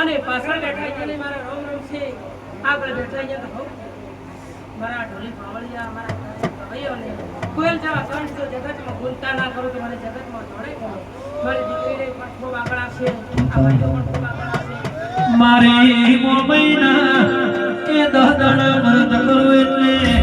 અને પાછળ બેઠા છે મારા રોમ રોમ છે આગળ બેઠા છે તો મારા ઢોલી પાવળિયા મારા કવૈયોને કોયલ જેવા કંઠ તો જગતમાં ગુંતા ના કરો તો મને જગતમાં જોડે કરો મારી દીકરીને પણ ખૂબ આગળ આવશે આ ભાઈઓ પણ ખૂબ આગળ આવશે મારી મોબઈના એ દહદણ મરદ કરું એટલે